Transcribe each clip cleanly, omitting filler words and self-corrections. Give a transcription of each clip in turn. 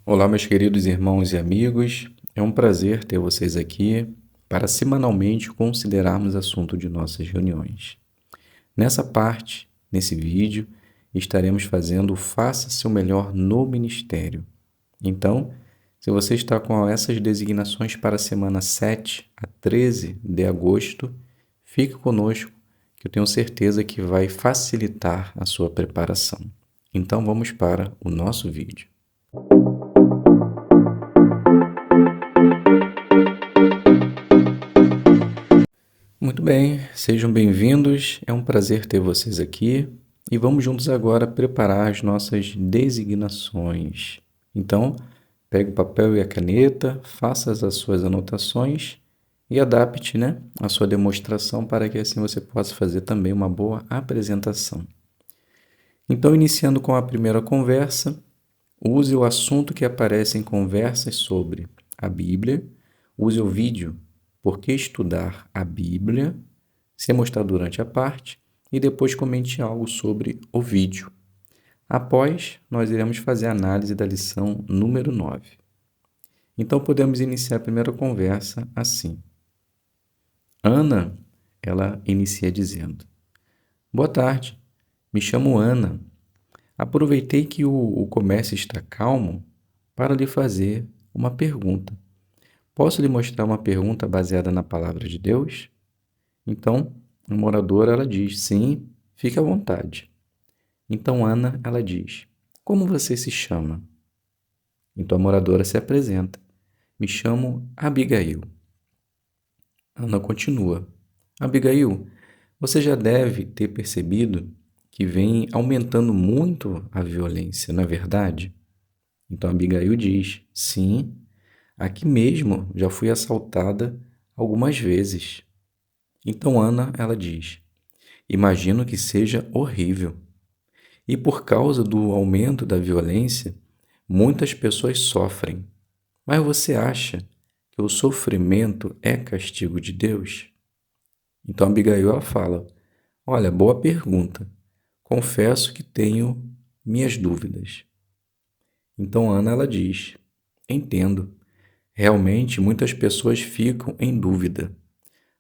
Olá, meus queridos irmãos e amigos. É um prazer ter vocês aqui para semanalmente considerarmos assunto de nossas reuniões. Nessa parte, nesse vídeo, estaremos fazendo o Faça Seu Melhor no Ministério. Então, se você está com essas designações para a semana 7 a 13 de agosto, fique conosco, que eu tenho certeza que vai facilitar a sua preparação. Então, vamos para o nosso vídeo. Muito bem, sejam bem-vindos. É um prazer ter vocês aqui e vamos juntos agora preparar as nossas designações. Então, pegue o papel e a caneta, faça as suas anotações e adapte, a sua demonstração para que assim você possa fazer também uma boa apresentação. Então, iniciando com a primeira conversa, use o assunto que aparece em conversas sobre a Bíblia, use o vídeo Por que estudar a Bíblia, se mostrar durante a parte, e depois comente algo sobre o vídeo. Após, nós iremos fazer a análise da lição número 9. Então, podemos iniciar a primeira conversa assim. Ana, ela inicia dizendo: Boa tarde, me chamo Ana. Aproveitei que o comércio está calmo para lhe fazer uma pergunta. Posso lhe mostrar uma pergunta baseada na palavra de Deus? Então, a moradora, ela diz, sim, fique à vontade. Então, Ana, ela diz, como você se chama? Então, a moradora se apresenta. Me chamo Abigail. Ana continua. Abigail, você já deve ter percebido que vem aumentando muito a violência, não é verdade? Então, Abigail diz, sim, aqui mesmo já fui assaltada algumas vezes. Então Ana, ela diz, imagino que seja horrível. E por causa do aumento da violência, muitas pessoas sofrem. Mas você acha que o sofrimento é castigo de Deus? Então Abigail ela fala, olha, boa pergunta. Confesso que tenho minhas dúvidas. Então Ana ela diz, entendo. Realmente muitas pessoas ficam em dúvida.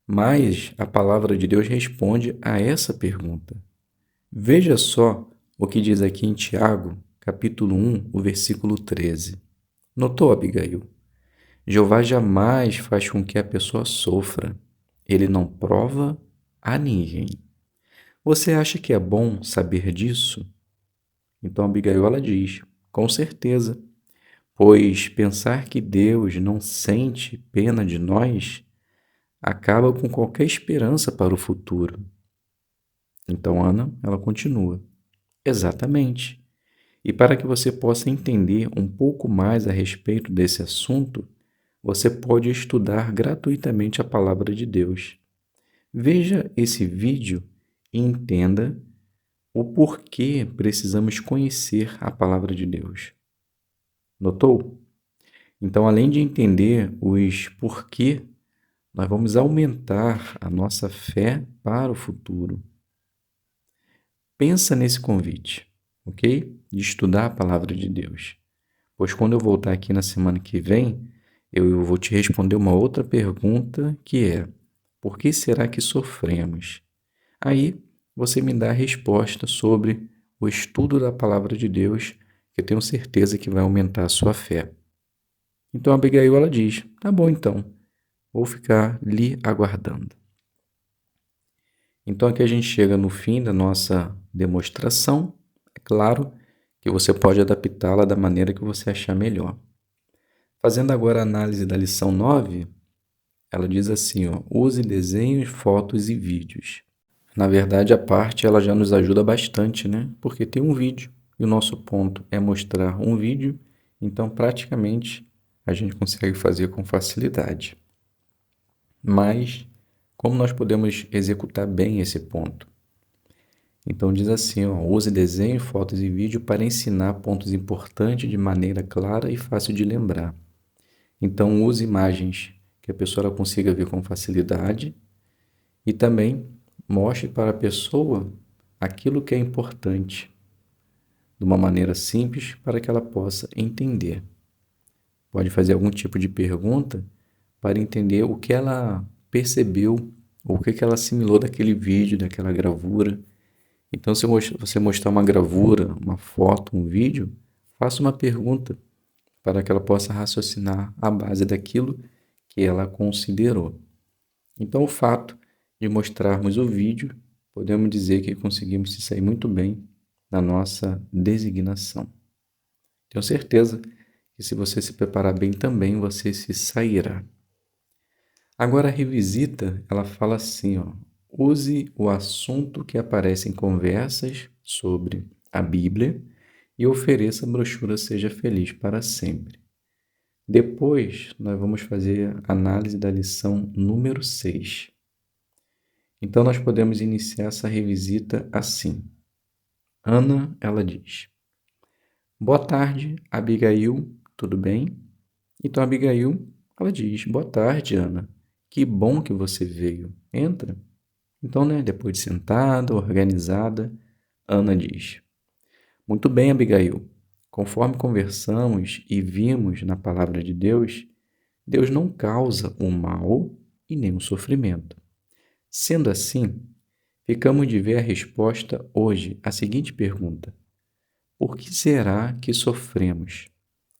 Mas a palavra de Deus responde a essa pergunta. Veja só o que diz aqui em Tiago, capítulo 1, o versículo 13. Notou, Abigail? Jeová jamais faz com que a pessoa sofra. Ele não prova a ninguém. Você acha que é bom saber disso? Então Abigail ela diz, com certeza, pois pensar que Deus não sente pena de nós acaba com qualquer esperança para o futuro. Então Ana, ela continua. Exatamente. E para que você possa entender um pouco mais a respeito desse assunto, você pode estudar gratuitamente a palavra de Deus. Veja esse vídeo e entenda o porquê precisamos conhecer a palavra de Deus. Notou? Então, além de entender os porquê, nós vamos aumentar a nossa fé para o futuro. Pensa nesse convite, ok? De estudar a palavra de Deus. Pois quando eu voltar aqui na semana que vem, eu vou te responder uma outra pergunta que é: por que será que sofremos? Aí você me dá a resposta sobre o estudo da palavra de Deus, que eu tenho certeza que vai aumentar a sua fé. Então a Abigail ela diz: tá bom então, vou ficar lhe aguardando. Então aqui a gente chega no fim da nossa demonstração. É claro que você pode adaptá-la da maneira que você achar melhor. Fazendo agora a análise da lição 9, ela diz assim, use desenhos, fotos e vídeos. Na verdade, a parte ela já nos ajuda bastante, né? Porque tem um vídeo e o nosso ponto é mostrar um vídeo, então praticamente a gente consegue fazer com facilidade. Mas como nós podemos executar bem esse ponto? Então diz assim, use desenho, fotos e vídeo para ensinar pontos importantes de maneira clara e fácil de lembrar. Então use imagens que a pessoa consiga ver com facilidade e também mostre para a pessoa aquilo que é importante de uma maneira simples para que ela possa entender. pode fazer algum tipo de pergunta para entender o que ela percebeu ou o que ela assimilou daquele vídeo, daquela gravura. Então, se você mostrar uma gravura, uma foto, um vídeo, faça uma pergunta para que ela possa raciocinar à base daquilo que ela considerou. Então, o fato de mostrarmos o vídeo, podemos dizer que conseguimos se sair muito bem na nossa designação. Tenho certeza que se você se preparar bem também, você se sairá. Agora a revisita, ela fala assim, ó, use o assunto que aparece em conversas sobre a Bíblia e ofereça a brochura Seja Feliz para Sempre. Depois, nós vamos fazer a análise da lição número 6. Então, nós podemos iniciar essa revisita assim. Ana, ela diz, boa tarde, Abigail, tudo bem? Então, Abigail, ela diz, boa tarde, Ana, que bom que você veio, entra. Então, depois de sentada, organizada, Ana diz, muito bem, Abigail, conforme conversamos e vimos na palavra de Deus, Deus não causa o mal e nem o sofrimento. Sendo assim, ficamos de ver a resposta hoje à seguinte pergunta: por que será que sofremos?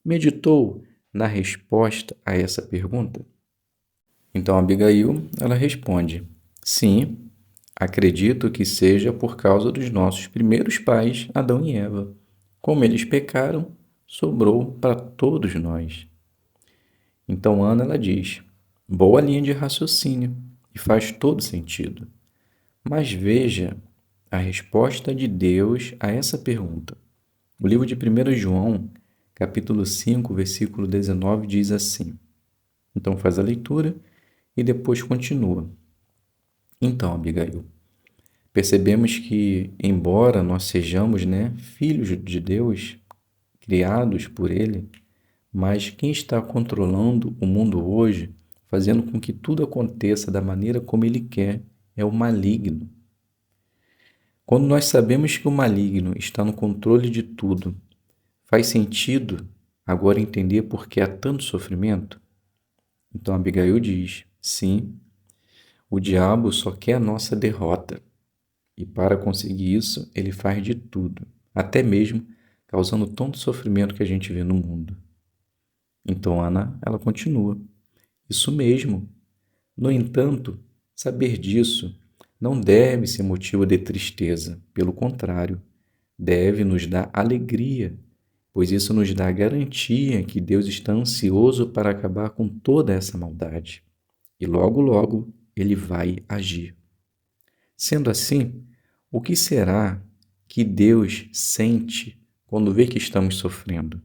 Meditou na resposta a essa pergunta? Então Abigail, ela responde: sim, acredito que seja por causa dos nossos primeiros pais, Adão e Eva. Como eles pecaram, sobrou para todos nós. Então Ana, ela diz: boa linha de raciocínio e faz todo sentido. Mas veja a resposta de Deus a essa pergunta. O livro de 1 João, capítulo 5, versículo 19, diz assim. Então faz a leitura e depois continua. Então, Abigail, percebemos que, embora nós sejamos filhos de Deus, criados por Ele, mas quem está controlando o mundo hoje, fazendo com que tudo aconteça da maneira como Ele quer, é o maligno. Quando nós sabemos que o maligno está no controle de tudo, faz sentido agora entender por que há tanto sofrimento? Então Abigail diz, sim, o diabo só quer a nossa derrota. E para conseguir isso, ele faz de tudo, até mesmo causando tanto sofrimento que a gente vê no mundo. Então Ana, ela continua. Isso mesmo. No entanto, saber disso não deve ser motivo de tristeza. Pelo contrário, deve nos dar alegria, pois isso nos dá a garantia que Deus está ansioso para acabar com toda essa maldade. E logo, logo, Ele vai agir. Sendo assim, o que será que Deus sente quando vê que estamos sofrendo?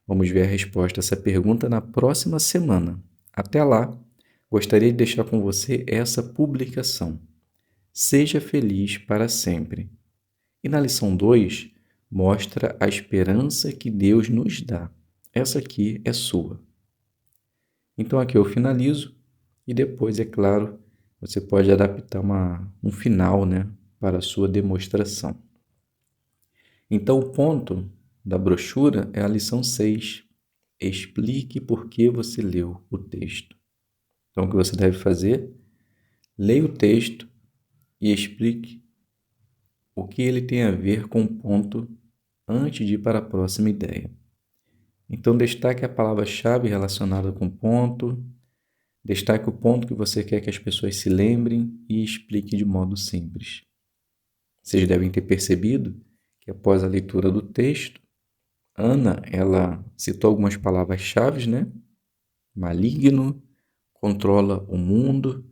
Vamos ver a resposta a essa pergunta na próxima semana. Até lá, gostaria de deixar com você essa publicação. Seja feliz para sempre. E na lição 2, mostra a esperança que Deus nos dá. Essa aqui é sua. Então aqui eu finalizo e depois, é claro, você pode adaptar um final para a sua demonstração. Então o ponto da brochura é a lição 6. Explique por que você leu o texto. Então o que você deve fazer? Leia o texto e explique o que ele tem a ver com o ponto antes de ir para a próxima ideia. Então destaque a palavra-chave relacionada com o ponto, destaque o ponto que você quer que as pessoas se lembrem e explique de modo simples. Vocês devem ter percebido que após a leitura do texto, Ana, ela citou algumas palavras-chave, Maligno, controla o mundo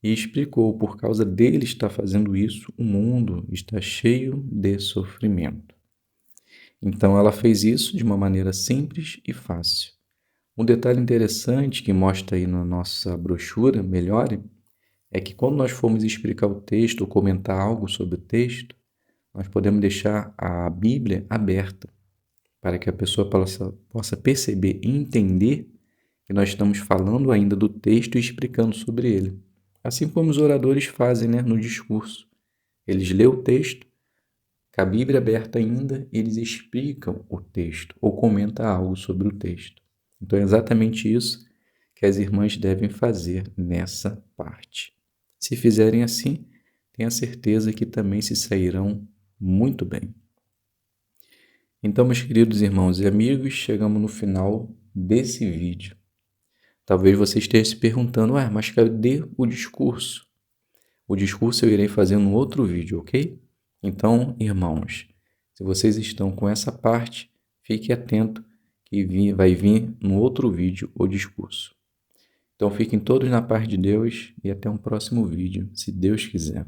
e explicou, por causa dele estar fazendo isso, o mundo está cheio de sofrimento. Então ela fez isso de uma maneira simples e fácil. Um detalhe interessante que mostra aí na nossa brochura, Melhore, é que quando nós formos explicar o texto ou comentar algo sobre o texto, nós podemos deixar a Bíblia aberta para que a pessoa possa perceber e entender que nós estamos falando ainda do texto e explicando sobre ele. Assim como os oradores fazem no discurso. Eles lêem o texto, com a Bíblia aberta ainda, eles explicam o texto ou comentam algo sobre o texto. Então é exatamente isso que as irmãs devem fazer nessa parte. Se fizerem assim, tenha certeza que também se sairão muito bem. Então, meus queridos irmãos e amigos, chegamos no final desse vídeo. Talvez você esteja se perguntando, mas cadê o discurso? O discurso eu irei fazer no outro vídeo, ok? Então, irmãos, se vocês estão com essa parte, fique atento que vai vir no outro vídeo o discurso. Então, fiquem todos na paz de Deus e até um próximo vídeo, se Deus quiser.